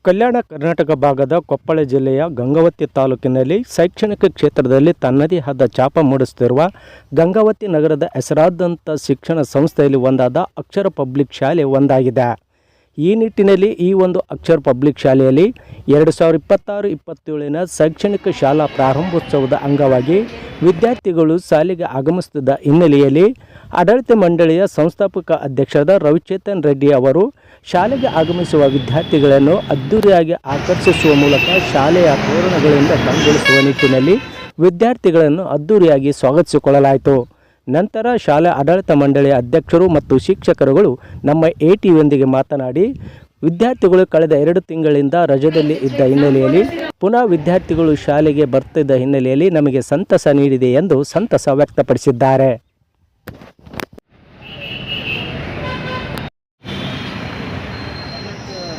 ಕಲ್ಯಾಣ ಕರ್ನಾಟಕ ಭಾಗದ ಕೊಪ್ಪಳ ಜಿಲ್ಲೆಯ ಗಂಗಾವತಿ ತಾಲೂಕಿನಲ್ಲಿ ಶೈಕ್ಷಣಿಕ ಕ್ಷೇತ್ರದಲ್ಲಿ ತನ್ನದೇ ಆದ ಛಾಪ ಮೂಡಿಸುತ್ತಿರುವ ಗಂಗಾವತಿ ನಗರದ ಹೆಸರಾದಂಥ ಶಿಕ್ಷಣ ಸಂಸ್ಥೆಯಲ್ಲಿ ಒಂದಾದ ಅಕ್ಷರ ಪಬ್ಲಿಕ್ ಶಾಲೆ ಒಂದಾಗಿದೆ. ಈ ನಿಟ್ಟಿನಲ್ಲಿ ಈ ಒಂದು ಅಕ್ಷರ ಪಬ್ಲಿಕ್ ಶಾಲೆಯಲ್ಲಿ 2026-27ನ ಶೈಕ್ಷಣಿಕ ಶಾಲಾ ಪ್ರಾರಂಭೋತ್ಸವದ ಅಂಗವಾಗಿ ವಿದ್ಯಾರ್ಥಿಗಳು ಶಾಲೆಗೆ ಆಗಮಿಸುತ್ತಿದ್ದ ಹಿನ್ನೆಲೆಯಲ್ಲಿ ಆಡಳಿತ ಮಂಡಳಿಯ ಸಂಸ್ಥಾಪಕ ಅಧ್ಯಕ್ಷರಾದ ರವಿಚೇತನ್ ರೆಡ್ಡಿ ಅವರು ಶಾಲೆಗೆ ಆಗಮಿಸುವ ವಿದ್ಯಾರ್ಥಿಗಳನ್ನು ಅದ್ದೂರಿಯಾಗಿ ಆಕರ್ಷಿಸುವ ಮೂಲಕ ಶಾಲೆಯ ತೋರಣಗಳಿಂದ ಕಂಗೊಳಿಸುವ ನಿಟ್ಟಿನಲ್ಲಿ ವಿದ್ಯಾರ್ಥಿಗಳನ್ನು ಅದ್ದೂರಿಯಾಗಿ ಸ್ವಾಗತಿಸಿಕೊಳ್ಳಲಾಯಿತು. ನಂತರ ಶಾಲಾ ಆಡಳಿತ ಮಂಡಳಿಯ ಅಧ್ಯಕ್ಷರು ಮತ್ತು ಶಿಕ್ಷಕರುಗಳು ನಮ್ಮ ATVಯೊಂದಿಗೆ ಮಾತನಾಡಿ, ವಿದ್ಯಾರ್ಥಿಗಳು ಕಳೆದ 2 ತಿಂಗಳಿಂದ ರಜದಲ್ಲಿ ಇದ್ದ ಹಿನ್ನೆಲೆಯಲ್ಲಿ ಪುನಃ ವಿದ್ಯಾರ್ಥಿಗಳು ಶಾಲೆಗೆ ಬರ್ತಿದ್ದ ಹಿನ್ನೆಲೆಯಲ್ಲಿ ನಮಗೆ ಸಂತಸ ನೀಡಿದೆ ಎಂದು ಸಂತಸ ವ್ಯಕ್ತಪಡಿಸಿದ್ದಾರೆ.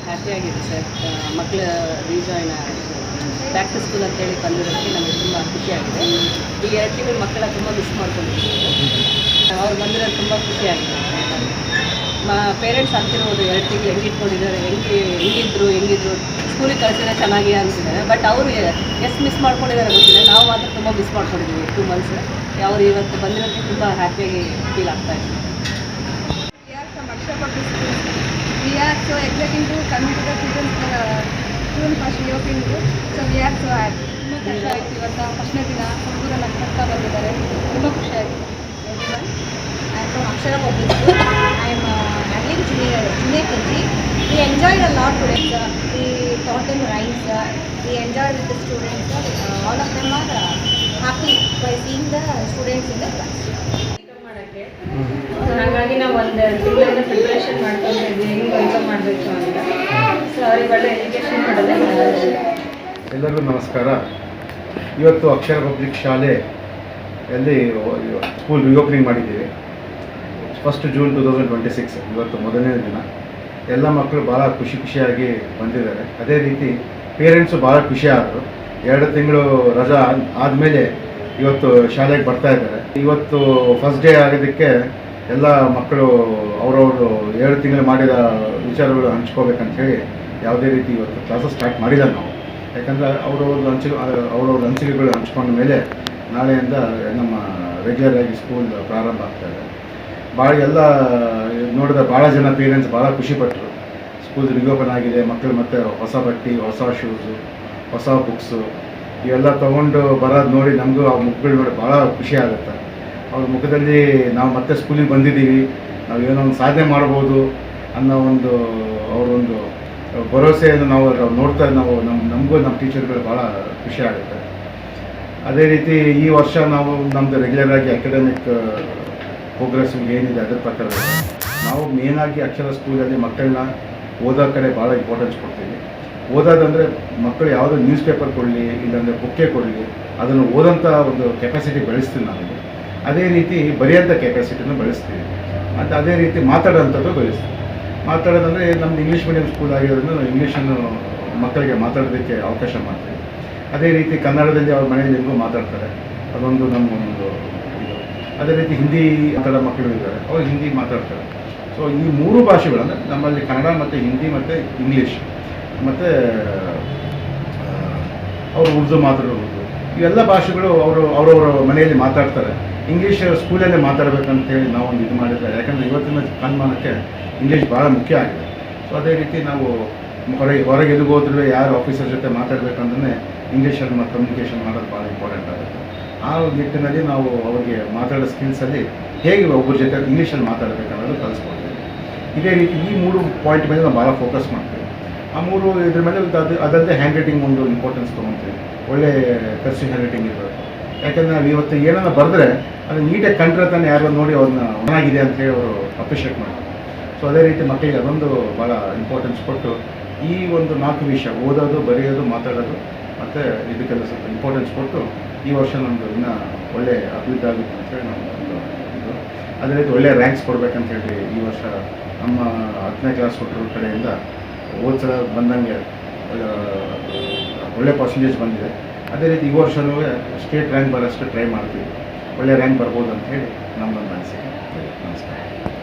ಹ್ಯಾಪಿಯಾಗಿದೆ ಸರ್. ಮಕ್ಕಳು ರೀಜಾಯ್ನ್ ಬ್ಯಾಕ್ ಟು ಸ್ಕೂಲ್ ಅಂತೇಳಿ ಬಂದಿರೋದಕ್ಕೆ ನಮಗೆ ತುಂಬ ಖುಷಿಯಾಗಿದೆ. ಈಗ 2 ತಿಂಗಳು ಮಕ್ಕಳ ತುಂಬ ಮಿಸ್ ಮಾಡ್ಕೊಂಡಿದ್ದೀವಿ. ಅವ್ರು ಬಂದಿರೋದು ತುಂಬ ಖುಷಿಯಾಗಿದೆ. ಪೇರೆಂಟ್ಸ್ ಅಂತಿರ್ಬೋದು 2 ತಿಂಗಳು ಹೆಂಗೆ ಇಟ್ಕೊಂಡಿದ್ದಾರೆ, ಹೆಂಗಿದ್ರು ಸ್ಕೂಲಿಗೆ ಕಳಿಸಿದ್ರೆ ಚೆನ್ನಾಗಿ ಅಂತಿದ್ದಾರೆ. ಬಟ್ ಅವರು ಎಷ್ಟು ಮಿಸ್ ಮಾಡ್ಕೊಂಡಿದ್ದಾರೆ ಗೊತ್ತಿಲ್ಲ. ನಾವು ಮಾತ್ರ ತುಂಬ ಮಿಸ್ ಮಾಡ್ಕೊಂಡಿದ್ದೀವಿ 2 ಮಂತ್ಸ್. ಅವರು ಇವತ್ತು ಬಂದಿರೋದಕ್ಕೆ ತುಂಬ ಹ್ಯಾಪಿಯಾಗಿ ಫೀಲ್ ಆಗ್ತಾ ಇದೆ. We are so excited to come to the student first reopening. So we are so happy. ತುಂಬ ಖುಷಿ ಆಯಿತು. ಇವತ್ತು ಫಸ್ಟ್ನೇ ದಿನ ಹುಡುಗರೆಲ್ಲ ಕರ್ತಾ ಬಂದಿದ್ದಾರೆ. ತುಂಬ ಖುಷಿ ಆಯಿತು. I am from Akshara Public School. I am handling junior KG. We enjoyed a lot today. We taught them rhymes. We enjoyed with the students. All of them are happy by seeing the students in the class. ಹಾಗಾಗಿ ನಾವು 1 ತಿಂಗಳಿಂದ preparation ಮಾಡ್ಕೊಂಡು ಇದ್ದೀವಿ, ಹೆಂಗೆ welcome ಮಾಡಬೇಕು ಅಂತ. So ಅವ್ರಿಗೆ ಒಳ್ಳೆ ಎಜುಕೇಷನ್ ಮಾಡೋದೇ. ಎಲ್ಲರಿಗೂ ನಮಸ್ಕಾರ. ಇವತ್ತು ಅಕ್ಷರ ಪಬ್ಲಿಕ್ ಶಾಲೆಯಲ್ಲಿ ಸ್ಕೂಲ್ ರಿಓಪನಿಂಗ್ ಮಾಡಿದ್ದೀವಿ. 1 ಜೂನ್ 2026 ಇವತ್ತು ಮೊದಲನೇ ದಿನ. ಎಲ್ಲ ಮಕ್ಕಳು ಭಾಳ ಖುಷಿಯಾಗಿ ಬಂದಿದ್ದಾರೆ. ಅದೇ ರೀತಿ ಪೇರೆಂಟ್ಸು ಭಾಳ ಖುಷಿಯಾದರು. 2 ತಿಂಗಳು ರಜಾ ಆದಮೇಲೆ ಇವತ್ತು ಶಾಲೆಗೆ ಬರ್ತಾ ಇದ್ದಾರೆ. ಇವತ್ತು ಫಸ್ಟ್ ಡೇ ಆಗೋದಕ್ಕೆ ಎಲ್ಲ ಮಕ್ಕಳು ಅವರವರು 2 ತಿಂಗಳು ಮಾಡಿದ ವಿಚಾರಗಳು ಹಂಚ್ಕೋಬೇಕಂತೇಳಿ ಯಾವುದೇ ರೀತಿ ಇವತ್ತು ಕ್ಲಾಸಸ್ ಸ್ಟಾರ್ಟ್ ಮಾಡಿಲ್ಲ ನಾವು. ಯಾಕಂದರೆ ಅವ್ರವ್ರ ಅನಿಸಿಕೆಗಳು ಹಂಚ್ಕೊಂಡ ಮೇಲೆ ನಾಳೆಯಿಂದ ನಮ್ಮ ರೆಗ್ಯುಲರಾಗಿ ಸ್ಕೂಲ್ ಪ್ರಾರಂಭ ಆಗ್ತಾಯಿದೆ. ಎಲ್ಲ ನೋಡಿದ ಭಾಳ ಜನ ಪೇರೆಂಟ್ಸ್ ಭಾಳ ಖುಷಿಪಟ್ಟರು. ಸ್ಕೂಲ್ ರಿಓಪನ್ ಆಗಿದೆ, ಮಕ್ಕಳು ಮತ್ತೆ ಹೊಸ ಬಟ್ಟೆ, ಹೊಸ ಶೂಸು, ಹೊಸ ಬುಕ್ಸು ಇವೆಲ್ಲ ತೊಗೊಂಡು ಬರೋದು ನೋಡಿ ನಮಗೂ ಆ ಮುಖಗಳು ನೋಡಿ ಭಾಳ ಖುಷಿ ಆಗುತ್ತೆ. ಅವ್ರ ಮುಖದಲ್ಲಿ ನಾವು ಮತ್ತೆ ಸ್ಕೂಲಿಗೆ ಬಂದಿದ್ದೀವಿ, ನಾವು ಏನೋ ಒಂದು ಸಾಧನೆ ಮಾಡ್ಬೋದು ಅನ್ನೋ ಅವರೊಂದು ಭರವಸೆಯನ್ನು ನಾವು ನೋಡ್ತಾ ನಮಗೂ ನಮ್ಮ ಟೀಚರ್ಗಳು ಭಾಳ ಖುಷಿ ಆಗುತ್ತೆ. ಅದೇ ರೀತಿ ಈ ವರ್ಷ ನಾವು ನಮ್ಮದು ರೆಗ್ಯುಲರಾಗಿ ಅಕಾಡೆಮಿಕ್ ಪ್ರೋಗ್ರೆಸ್ ಏನಿದೆ ಅದರ ಪ್ರಕಾರ ನಾವು ಮೇನಾಗಿ ಅಕ್ಷರ ಸ್ಕೂಲಲ್ಲಿ ಮಕ್ಕಳನ್ನ ಓದೋ ಕಡೆ ಭಾಳ ಇಂಪಾರ್ಟೆನ್ಸ್ ಕೊಡ್ತೀವಿ. ಓದೋದಂದರೆ ಮಕ್ಕಳು ಯಾವುದೋ ನ್ಯೂಸ್ ಪೇಪರ್ ಕೊಡಲಿ, ಇಲ್ಲಾಂದರೆ ಬುಕ್ಕೆ ಕೊಡಲಿ, ಅದನ್ನು ಓದೋಂಥ ಒಂದು ಕೆಪಾಸಿಟಿ ಬೆಳೆಸ್ತೀವಿ ನಾವು. ಅದೇ ರೀತಿ ಬರೆಯೋಂಥ ಕೆಪಾಸಿಟಿನೂ ಬೆಳೆಸ್ತೀವಿ. ಮತ್ತು ಅದೇ ರೀತಿ ಮಾತಾಡೋಂಥದ್ದು ಬೆಳೆಸ್ತೀವಿ. ಮಾತಾಡೋದಂದರೆ ನಮ್ಮದು ಇಂಗ್ಲೀಷ್ ಮೀಡಿಯಂ ಸ್ಕೂಲ್ ಆಗಿರೋದ್ರಿಂದ ನಾವು ಇಂಗ್ಲೀಷನ್ನು ಮಕ್ಕಳಿಗೆ ಮಾತಾಡೋದಕ್ಕೆ ಅವಕಾಶ ಮಾಡ್ತೀವಿ. ಅದೇ ರೀತಿ ಕನ್ನಡದಲ್ಲಿ ಅವ್ರ ಮನೆಯಲ್ಲಿ ಹೆಂಗೂ ಮಾತಾಡ್ತಾರೆ, ಅದೊಂದು ನಮ್ಮ ಒಂದು ಇದು. ಅದೇ ರೀತಿ ಹಿಂದಿ ಮಾತಾಡೋ ಮಕ್ಕಳು ಇದ್ದಾರೆ, ಅವ್ರು ಹಿಂದಿ ಮಾತಾಡ್ತಾರೆ. ಸೊ ಈ 3 ಭಾಷೆಗಳನ್ನು ನಮ್ಮಲ್ಲಿ ಕನ್ನಡ ಮತ್ತು ಹಿಂದಿ ಮತ್ತು ಇಂಗ್ಲೀಷ್ ಮತ್ತು ಅವರು ಉರ್ದು ಮಾತಾಡೋದು, ಇವೆಲ್ಲ ಭಾಷೆಗಳು ಅವರವರ ಮನೆಯಲ್ಲಿ ಮಾತಾಡ್ತಾರೆ. ಇಂಗ್ಲೀಷ್ ಸ್ಕೂಲಲ್ಲೇ ಮಾತಾಡಬೇಕಂತೇಳಿ ನಾವೊಂದು ಇದು ಮಾಡಿದ್ದಾರೆ. ಯಾಕಂದರೆ ಇವತ್ತಿನ ಕಾಲಮಾನಕ್ಕೆ ಇಂಗ್ಲೀಷ್ ಭಾಳ ಮುಖ್ಯ ಆಗಿದೆ. ಸೊ ಅದೇ ರೀತಿ ನಾವು ಹೊರಗೆ ಎಲ್ಲಿಗೆ ಹೋದ್ರೂ ಯಾರು ಆಫೀಸರ್ ಜೊತೆ ಮಾತಾಡಬೇಕಂದ್ರೆ ಇಂಗ್ಲೀಷನ್ನು ಕಮ್ಯುನಿಕೇಷನ್ ಮಾಡೋದು ಭಾಳ ಇಂಪಾರ್ಟೆಂಟ್ ಆಗುತ್ತೆ. ಆ ನಿಟ್ಟಿನಲ್ಲಿ ನಾವು ಅವರಿಗೆ ಮಾತಾಡೋ ಸ್ಕಿಲ್ಸಲ್ಲಿ ಹೇಗೆ ಒಬ್ಬರ ಜೊತೆ ಇಂಗ್ಲೀಷಲ್ಲಿ ಮಾತಾಡಬೇಕನ್ನೋದು ಕಲಿಸ್ಕೊಡ್ತೀವಿ. ಇದೇ ರೀತಿ ಈ 3 ಪಾಯಿಂಟ್ ಮೇಲೆ ನಾವು ಭಾಳ ಫೋಕಸ್ ಮಾಡ್ತೀವಿ. ಆ 3 ಇದ್ರ ಮೇಲೆ ಅದಲ್ಲದೆ ಹ್ಯಾಂಡ್ ರೈಟಿಂಗ್ ಒಂದು ಇಂಪಾರ್ಟೆನ್ಸ್ ತೊಗೊತೀವಿ. ಒಳ್ಳೆ ಕರ್ಸಿವ್ ಹ್ಯಾಂಡ್ ರೈಟಿಂಗ್ ಇರಬೇಕು. ಯಾಕೆಂದರೆ ನಾವು ಇವತ್ತು ಏನನ್ನ ಬರೆದ್ರೆ ಅದು ನೀಟಾಗಿ ಕಂಡ್ರೆ ತಾನೇ ಯಾರು ನೋಡಿ ಅವ್ರನ್ನ ಚೆನ್ನಾಗಿದೆ ಅಂತೇಳಿ ಅವರು ಅಪ್ರಿಷಿಯೇಟ್ ಮಾಡ್ತಾರೆ. ಸೊ ಅದೇ ರೀತಿ ಮಕ್ಕಳಿಗೆ ಅದೊಂದು ಭಾಳ ಇಂಪಾರ್ಟೆನ್ಸ್ ಕೊಟ್ಟು ಈ ಒಂದು 4 ವಿಷಯ ಓದೋದು, ಬರೆಯೋದು, ಮಾತಾಡೋದು ಮತ್ತು ಇದಕ್ಕೆಲ್ಲ ಸ್ವಲ್ಪ ಇಂಪಾರ್ಟೆನ್ಸ್ ಕೊಟ್ಟು ಈ ವರ್ಷ ನಮ್ಮದು ಇನ್ನೂ ಒಳ್ಳೆ ಅಭಿವೃದ್ಧಿ ಆಗುತ್ತೆ ಅಂತೇಳಿ ನಮ್ಮದು ಇದು. ಅದೇ ರೀತಿ ಒಳ್ಳೆಯ ರ್ಯಾಂಕ್ಸ್ ಕೊಡಬೇಕಂತ ಹೇಳಿ ಈ ವರ್ಷ ನಮ್ಮ 10ನೇ ಕ್ಲಾಸ್ ಕೊಟ್ಟರ ಕಡೆಯಿಂದ ಸಲ ಬಂದಂಗೆ ಒಳ್ಳೆ ಪರ್ಸೆಂಟೇಜ್ ಬಂದಿದೆ. ಅದೇ ರೀತಿ ಈ ವರ್ಷವೂ ಸ್ಟೇಟ್ ರ್ಯಾಂಕ್ ಬರೋಷ್ಟು ಟ್ರೈ ಮಾಡ್ತೀವಿ. ಒಳ್ಳೆ ರ್ಯಾಂಕ್ ಬರ್ಬೋದು ಅಂತ ಹೇಳಿ ನಮ್ಮದೊಂದು ಅನಿಸಿಕೆ. ನಮಸ್ಕಾರ.